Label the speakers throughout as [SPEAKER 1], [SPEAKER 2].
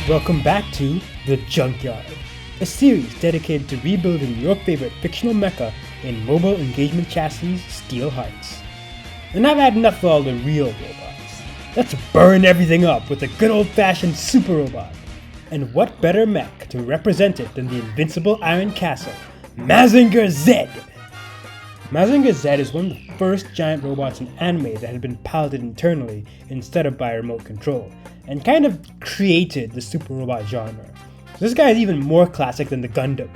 [SPEAKER 1] Welcome back to The Junkyard, a series dedicated to rebuilding your favorite fictional mecha in mobile engagement chassis steel hearts. And I've had enough of all the real robots. Let's burn everything up with a good old-fashioned super robot. And what better mech to represent it than the invincible Iron Castle, Mazinger Z! Mazinger Z is one of the first giant robots in anime that had been piloted internally instead of by remote control, and kind of created the super robot genre. This guy is even more classic than the Gundam.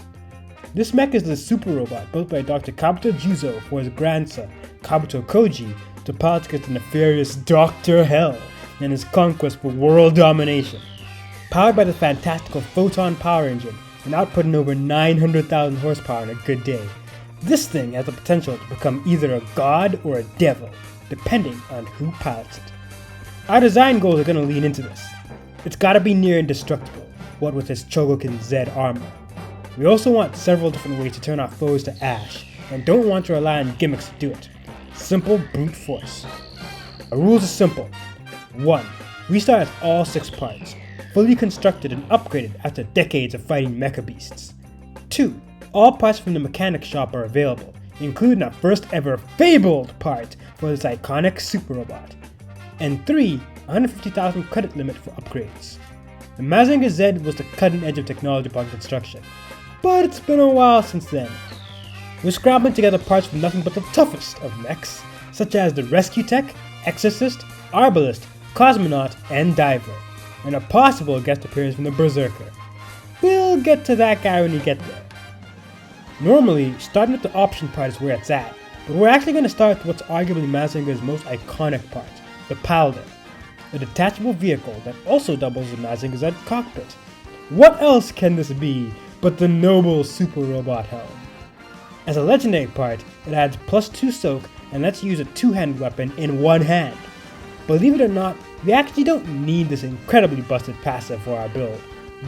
[SPEAKER 1] This mech is the super robot built by Dr. Kabuto Juzo for his grandson, Kabuto Koji, to pilot against the nefarious Dr. Hell and his conquest for world domination. Powered by the fantastical Photon power engine and outputting over 900,000 horsepower on a good day, this thing has the potential to become either a god or a devil, depending on who pilots it. Our design goals are going to lean into this. It's gotta be near indestructible, what with its Chogokin Z armor. We also want several different ways to turn our foes to ash, and don't want to rely on gimmicks to do it. Simple brute force. Our rules are simple. 1. Restart as all 6 parts, fully constructed and upgraded after decades of fighting mecha beasts. 2. All parts from the mechanic shop are available, including our first ever fabled part for this iconic super robot. And 3. 150,000 credit limit for upgrades. The Mazinger Z was the cutting edge of technology upon construction, but it's been a while since then. We're scrabbling together parts from nothing but the toughest of mechs, such as the Rescue Tech, Exorcist, Arbalist, Cosmonaut, and Diver, and a possible guest appearance from the Berserker. We'll get to that guy when we get there. Normally, starting with the option part is where it's at, but we're actually going to start with what's arguably Mazinger's most iconic part, the PILDER, a detachable vehicle that also doubles as Mazinger Z cockpit. What else can this be but the noble super robot helm? As a legendary part, it adds +2 soak and lets you use a 2-handed weapon in one hand. Believe it or not, we actually don't need this incredibly busted passive for our build,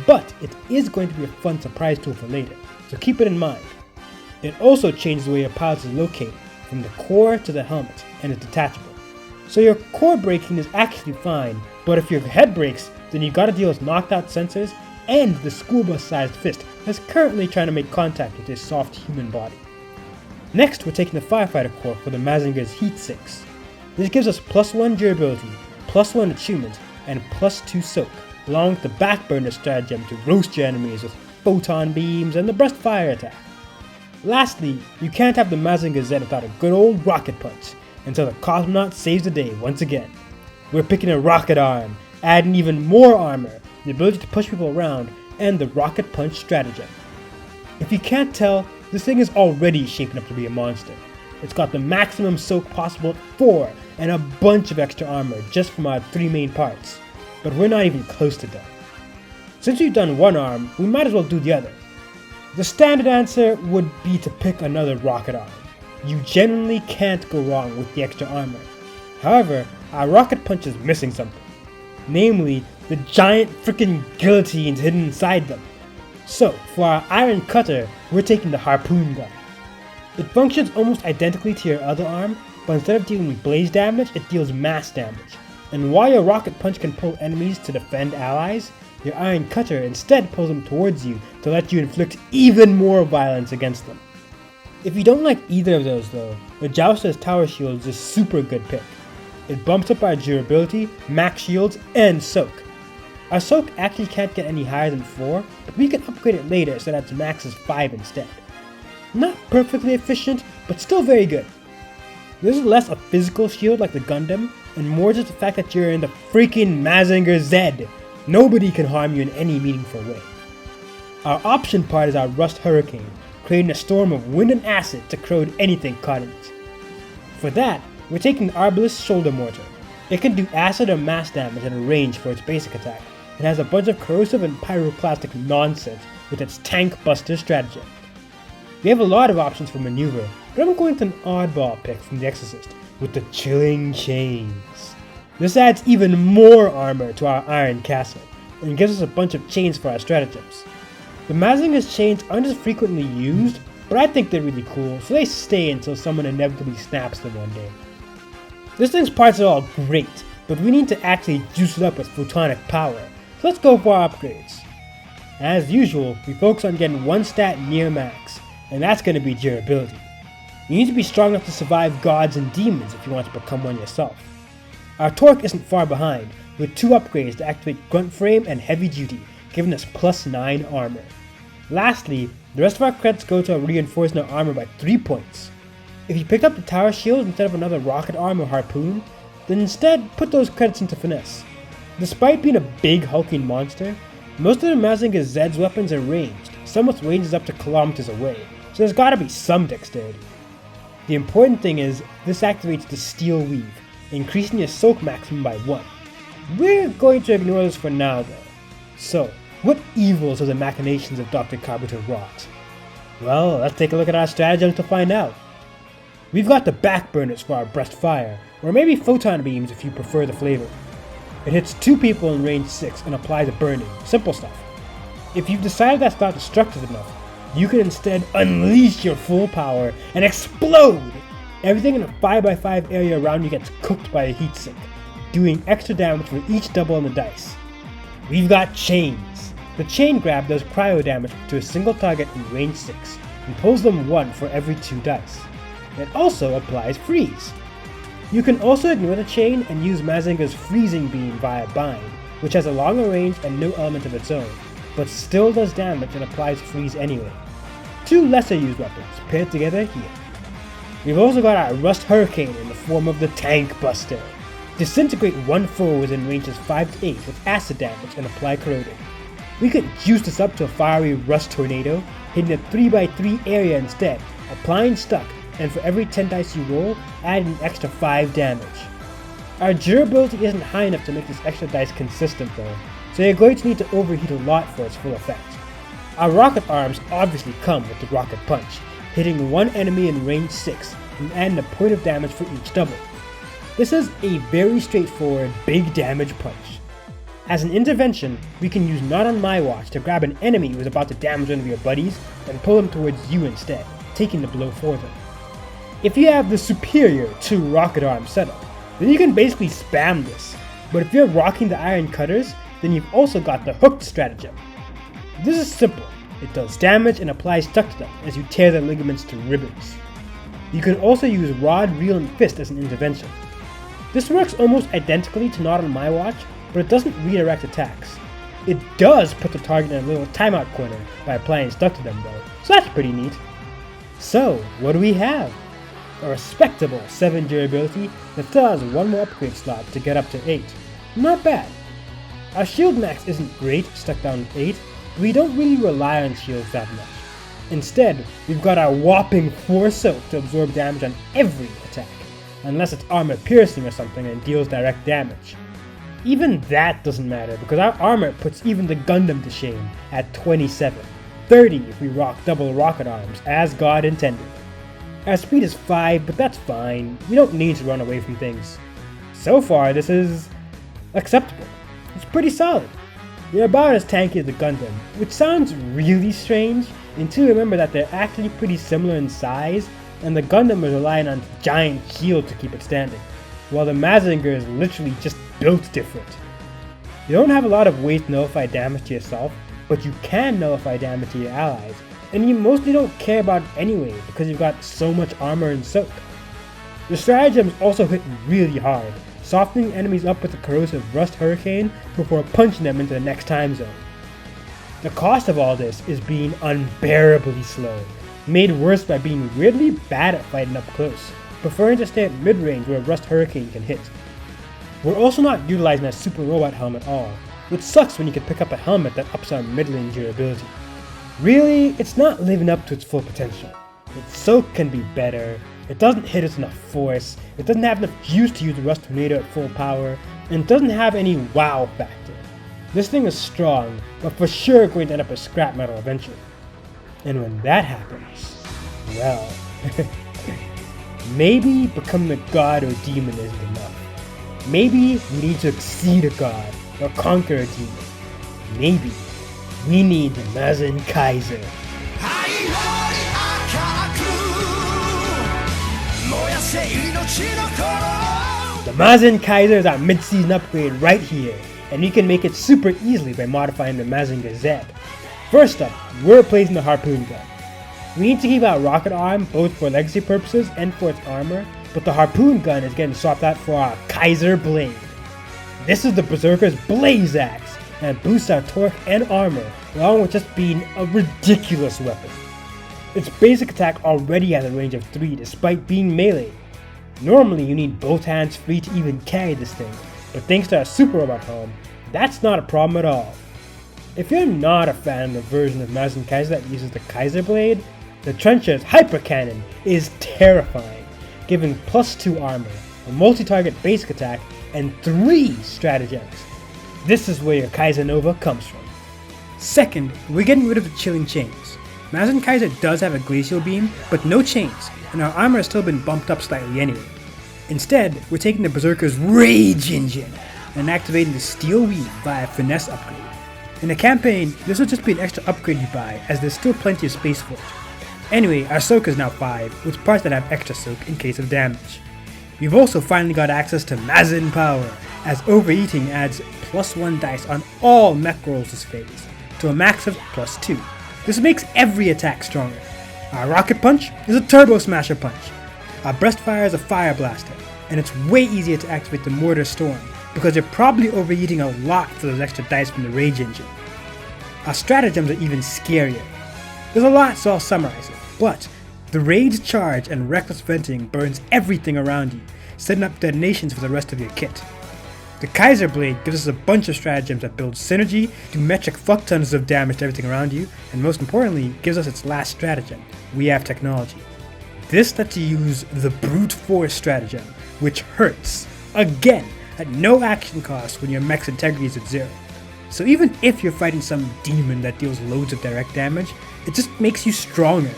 [SPEAKER 1] but it is going to be a fun surprise tool for later, so keep it in mind. It also changes the way your pilot is located, from the core to the helmet, and is detachable. So your core braking is actually fine, but if your head breaks, then you gotta deal with knocked out sensors and the school bus sized fist that's currently trying to make contact with your soft human body. Next, we're taking the firefighter core for the Mazinger's Heat Sinks. This gives us +1 durability, +1 achievement, and +2 soak, along with the backburner stratagem to roast your enemies with photon beams and the burst fire attack. Lastly, you can't have the Mazinger Z without a good old rocket punch, until the Cosmonaut saves the day once again. We're picking a rocket arm, adding even more armor, the ability to push people around, and the rocket punch stratagem. If you can't tell, this thing is already shaping up to be a monster. It's got the maximum soak possible at 4, and a bunch of extra armor just from our 3 main parts. But we're not even close to done. Since we've done one arm, we might as well do the other. The standard answer would be to pick another rocket arm. You genuinely can't go wrong with the extra armor. However, our rocket punch is missing something. Namely, the giant freaking guillotines hidden inside them. So, for our iron cutter, we're taking the harpoon gun. It functions almost identically to your other arm, but instead of dealing blaze damage, it deals mass damage. And while your rocket punch can pull enemies to defend allies, your iron cutter instead pulls them towards you to let you inflict even more violence against them. If you don't like either of those though, the Jouster's Tower Shield is a super good pick. It bumps up our durability, max shields, and soak. Our soak actually can't get any higher than 4, but we can upgrade it later so that its max is 5 instead. Not perfectly efficient, but still very good. This is less a physical shield like the Gundam, and more just the fact that you're in the freaking Mazinger Z. Nobody can harm you in any meaningful way. Our option part is our Rust Hurricane, creating a storm of wind and acid to corrode anything caught in it. For that, we're taking the Arbalist Shoulder Mortar. It can do acid or mass damage at a range for its basic attack, and has a bunch of corrosive and pyroclastic nonsense with its Tank Buster stratagem. We have a lot of options for maneuver, but I'm going to an oddball pick from the Exorcist with the Chilling Chains. This adds even more armor to our Iron Castle, and gives us a bunch of chains for our stratagems. The Mazinger's chains aren't as frequently used, but I think they're really cool, so they stay until someone inevitably snaps them one day. This thing's parts are all great, but we need to actually juice it up with photonic power, So let's go for our upgrades. As usual, we focus on getting one stat near max, and that's going to be durability. You need to be strong enough to survive gods and demons if you want to become one yourself. Our torque isn't far behind, with 2 upgrades to activate grunt frame and heavy duty, giving us plus 9 armor. Lastly, the rest of our credits go to reinforcing our armor by 3 points. If you picked up the tower shield instead of another rocket arm or harpoon, then instead put those credits into finesse. Despite being a big hulking monster, most of the Mazinger Z's weapons are ranged, some with ranges up to kilometers away, so there's gotta be some dexterity. The important thing is, this activates the Steel Weave, increasing your soak maximum by 1. We're going to ignore this for now though. So, what evils are the machinations of Dr. Carpenter wrought? Well, let's take a look at our stratagems to find out. We've got the back burners for our breast fire, or maybe photon beams if you prefer the flavor. It hits 2 people in range 6 and applies a burning, simple stuff. If you've decided that's not destructive enough, you can instead unleash your full power and explode! Everything in a 5x5 area around you gets cooked by the heatsink, doing extra damage for each double on the dice. We've got chains. The chain grab does cryo damage to a single target in range 6 and pulls them 1 for every 2 dice. It also applies freeze. You can also ignore the chain and use Mazinger's freezing beam via bind, which has a longer range and no element of its own, but still does damage and applies freeze anyway. 2 lesser used weapons paired together here. We've also got our Rust Hurricane in the form of the Tank Buster. Disintegrate 1 foe within ranges 5 to 8 with acid damage and apply corroding. We could juice this up to a fiery Rust Tornado, hitting a 3x3 area instead, applying stuck, and for every 10 dice you roll, add an extra 5 damage. Our durability isn't high enough to make this extra dice consistent though, so you're going to need to overheat a lot for its full effect. Our rocket arms obviously come with the rocket punch, hitting 1 enemy in range 6 and adding a point of damage for each double. This is a very straightforward big damage punch. As an intervention, we can use Not On My Watch to grab an enemy who is about to damage one of your buddies and pull them towards you instead, taking the blow for them. If you have the superior 2 rocket arm setup, then you can basically spam this, but if you're rocking the iron cutters, then you've also got the hooked stratagem. This is simple. It does damage and applies stuck to them as you tear their ligaments to ribbons. You can also use Rod, Reel, and Fist as an intervention. This works almost identically to Not On My Watch, but it doesn't redirect attacks. It does put the target in a little timeout corner by applying stuck to them though, so that's pretty neat. So, what do we have? A respectable 7 durability that still has 1 more upgrade slot to get up to 8. Not bad. Our shield max isn't great, stuck down at 8, but we don't really rely on shields that much. Instead, we've got our whopping 4 soak to absorb damage on every attack, unless it's armor piercing or something and deals direct damage. Even that doesn't matter because our armor puts even the Gundam to shame at 27, 30 if we rock double rocket arms as God intended. Our speed is 5, but that's fine, we don't need to run away from things. So far this is acceptable, it's pretty solid. We're about as tanky as the Gundam, which sounds really strange until you remember that they're actually pretty similar in size, and the Gundam is relying on giant shield to keep it standing, while the Mazinger is literally just built different. You don't have a lot of ways to nullify damage to yourself, but you can nullify damage to your allies, and you mostly don't care about it anyway because you've got so much armor and soak. The stratagems also hit really hard, softening enemies up with the corrosive Rust Hurricane before punching them into the next time zone. The cost of all this is being unbearably slow, made worse by being weirdly bad at fighting up close, preferring to stay at mid-range where Rust Hurricane can hit. We're also not utilizing a super robot helm at all, which sucks when you can pick up a helmet that ups our mid-range durability. Really, it's not living up to its full potential. Its soak can be better, it doesn't hit us enough force, it doesn't have enough juice to use the Rust Tornado at full power, and it doesn't have any wow factor. This thing is strong, but for sure going to end up as scrap metal eventually. And when that happens, well, maybe becoming a god or demon isn't enough. Maybe we need to exceed a god or conquer a demon. Maybe we need the Mazinkaiser. The Mazinkaiser is our mid-season upgrade right here, and you can make it super easily by modifying the Mazinger Z. First up, we're replacing the harpoon gun. We need to keep our rocket arm both for legacy purposes and for its armor, but the harpoon gun is getting swapped out for our Kaiser blade. This is the Berserker's blaze axe, and it boosts our torque and armor, along with just being a ridiculous weapon. Its basic attack already has a range of 3 despite being melee. Normally you need both hands free to even carry this thing, but thanks to our super robot helm, that's not a problem at all. If you're not a fan of the version of Mazinkaiser that uses the Kaiser blade, the Trencher's hyper cannon is terrifying, giving +2 armor, a multi-target basic attack, and 3 stratagems. This is where your Kaiser Nova comes from. Second, we're getting rid of the chilling chains. Mazinkaiser does have a glacial beam, but no chains, and our armor has still been bumped up slightly anyway. Instead, we're taking the Berserker's rage engine and activating the steel weave via finesse upgrade. In the campaign, this will just be an extra upgrade you buy, as there's still plenty of space for it. Anyway, our soak is now 5, with parts that have extra soak in case of damage. We've also finally got access to MAZIN power, as overeating adds +1 dice on all mech rolls this phase, to a max of +2. This makes every attack stronger. Our rocket punch is a turbo smasher punch. Our breast fire is a fire blaster, and it's way easier to activate the mortar storm, because you're probably overeating a lot for those extra dice from the rage engine. Our stratagems are even scarier. There's a lot, so I'll summarize it, but the rage charge and reckless venting burns everything around you, setting up detonations for the rest of your kit. The Kaiser blade gives us a bunch of stratagems that build synergy, do metric fuck tons of damage to everything around you, and most importantly, gives us its last stratagem, we have technology. This lets you use the brute force stratagem, which hurts, again, at no action cost when your mech's integrity is at 0. So even if you're fighting some demon that deals loads of direct damage, it just makes you stronger.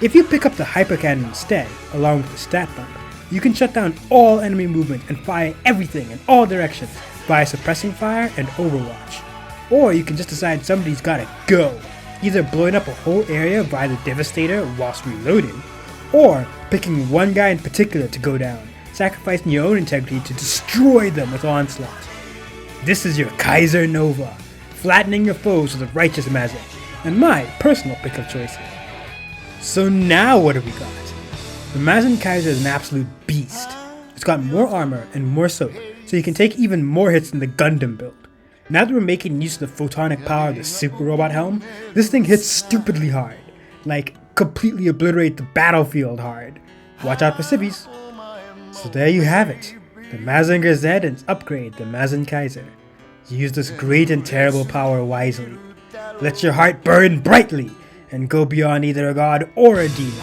[SPEAKER 1] If you pick up the hyper cannon instead, along with the stat bump, you can shut down all enemy movement and fire everything in all directions via suppressing fire and overwatch. Or you can just decide somebody's gotta go, either blowing up a whole area via the Devastator whilst reloading, or picking one guy in particular to go down, sacrificing your own integrity to destroy them with Onslaught. This is your Kaiser Nova, flattening your foes with a righteous Mazin, and my personal pick of choice here. So now what have we got? The Mazinkaiser is an absolute beast. It's got more armor and more soak, so you can take even more hits than the Gundam build. Now that we're making use of the photonic power of the super robot helm, this thing hits stupidly hard. Like, completely obliterate the battlefield hard. Watch out for civvies. So there you have it. The Mazinger Z and its upgrade, the Mazinkaiser. Use this great and terrible power wisely. Let your heart burn brightly, and go beyond either a god or a demon.